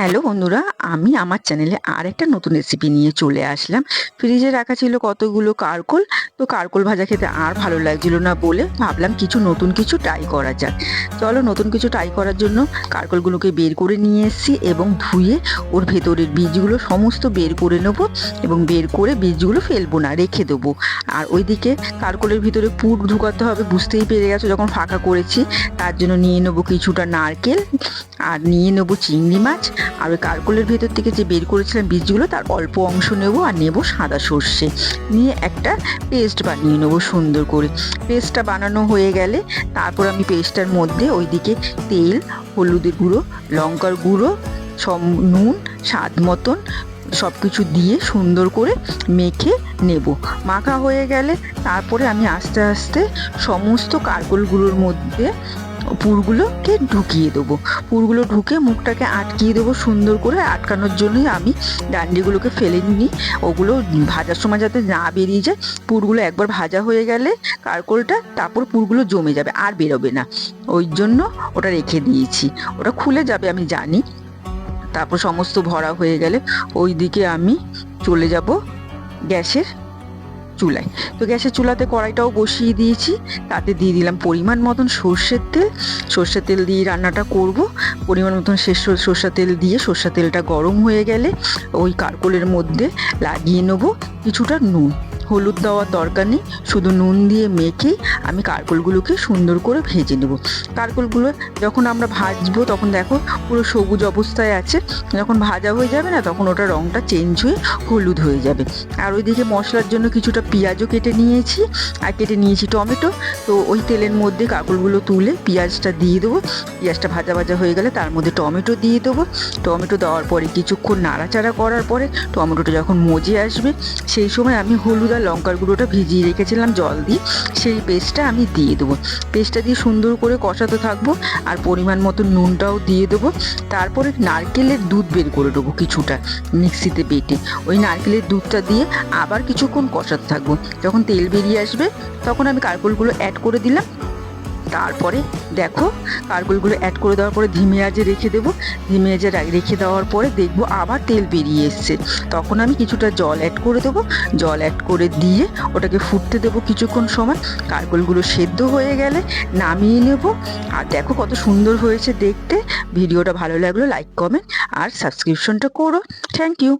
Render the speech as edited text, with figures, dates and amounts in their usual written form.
Hello বন্ধুরা, আমি আমার চ্যানেলে আরেকটা নতুন রেসিপি নিয়ে চলে আসলাম। ফ্রিজে রাখা ছিল কতগুলো কারকোল। তো কারকোল ভাজা খেতে আর ভালো লাগছিল না বলে ভাবলাম নতুন কিছু ট্রাই করা যাক। চলো নতুন কিছু ট্রাই করার জন্য কারকোলগুলোকে বের করে নিয়ে এসেছি এবং ধুয়ে ওর ভেতরের বীজগুলো সমস্ত বের করে নেবো এবং বের করে বীজগুলো ফেলবো না, রেখে দেবো। আর ওইদিকে কারকোলের ভিতরে পুর ঢুকাতে হবে, বুঝতেই পেরে গেছো যখন ফাঁকা করেছি। তার জন্য নিয়ে নেবো কিছুটা নারকেল আর নিয়ে নেবো চিংড়ি মাছ। আর ওই কারকোলের ভেতর থেকে যে বের করেছিলাম বীজগুলো তার অল্প অংশ নেব আর নেব সাদা সর্ষে, নিয়ে একটা পেস্ট বানিয়ে নেবো সুন্দর করে। পেস্টটা বানানো হয়ে গেলে তারপর আমি পেস্টটার মধ্যে ওইদিকে তেল, হলুদের গুঁড়ো, লঙ্কার গুঁড়ো, সব নুন স্বাদ মতন সব কিছু দিয়ে সুন্দর করে মেখে নেব। মাখা হয়ে গেলে তারপরে আমি আস্তে আস্তে সমস্ত কারকোলগুলোর মধ্যে পুরগুলোকে ঢুকিয়ে দেবো। পুরগুলো ঢুকে মুখটাকে আটকিয়ে দেবো সুন্দর করে। আটকানোর জন্যই আমি ডান্ডিগুলোকে ফেলে নিই, ওগুলো ভাজার সময় যাতে না বেরিয়ে যায়। পুরগুলো একবার ভাজা হয়ে গেলে কারকোলটা তারপর পুরগুলো জমে যাবে, আর বেরোবে না, ওই জন্য ওটা রেখে দিয়েছি। ওটা খুলে যাবে আমি জানি। তারপর সমস্ত ভরা হয়ে গেলে ওই দিকে আমি চলে যাব গ্যাসের চুলায়। তো গ্যাসের চুলাতে কড়াইটাও বসিয়ে দিয়েছি, তাতে দিয়ে দিলাম পরিমাণ মতন সর্ষের তেল। সর্ষের তেল দিয়ে রান্নাটা করব। পরিমাণ মতন সর্ষের তেল দিয়ে সর্ষের তেলটা গরম হয়ে গেলে ওই কারকোলের মধ্যে লাগিয়ে নেব কিছুটা নুন। হলুদ দেওয়ার দরকার নেই, শুধু নুন দিয়ে মেখে আমি কারকোলগুলোকে সুন্দর করে ভেজে নেব। কারকোলগুলো যখন আমরা ভাজবো তখন দেখো পুরো সবুজ অবস্থায় আছে, যখন ভাজা হয়ে যাবে না তখন ওটা রঙটা চেঞ্জ হয়ে হলুদ হয়ে যাবে। আর ওইদিকে মশলার জন্য কিছুটা পেঁয়াজও কেটে নিয়েছি আর কেটে নিয়েছি টমেটো। তো ওই তেলের মধ্যে কারকোলগুলো তুলে পেঁয়াজটা দিয়ে দেবো। পেঁয়াজটা ভাজা ভাজা হয়ে গেলে তার মধ্যে টমেটো দিয়ে দেবো। টমেটো দেওয়ার পরে কিছুক্ষণ নাড়াচাড়া করার পরে টমেটোটা যখন মজে আসবে সেই সময় আমি হলুদ আর লঙ্কার গুঁড়োটা ভিজিয়ে রেখেছিলাম জল দিয়ে, সেই পেস্টটা আমি দিয়ে দেবো। পেস্টটা দিয়ে সুন্দর করে কষাতে থাকবো আর পরিমাণ মতো নুনটাও দিয়ে দেবো। তারপরে নারকেলের দুধ বের করে দেবো কিছুটা মিক্সিতে বেটে, ওই নারকেলের দুধটা দিয়ে আবার কিছুক্ষণ কষাতে থাকবো। যখন তেল বেরিয়ে আসবে তখন আমি কারকোলগুলো অ্যাড করে দিলাম। তারপরে দেখো কারকোলগুলো অ্যাড করে দেওয়ার পরে ধিমে আঁচে রেখে দেবো। ধিমে আঁচে রেখে দেওয়ার পরে দেখবো আবার তেল বেরিয়ে এসছে, তখন আমি কিছুটা জল অ্যাড করে দেবো। জল অ্যাড করে দিয়ে ওটাকে ফুটতে দেবো কিছুক্ষণ সময়। কারকোলগুলো সেদ্ধ হয়ে গেলে নামিয়ে নেব। আর দেখো কত সুন্দর হয়েছে দেখতে। ভিডিওটা ভালো লাগলো লাইক, কমেন্ট আর সাবস্ক্রিপশনটা করো। Thank you.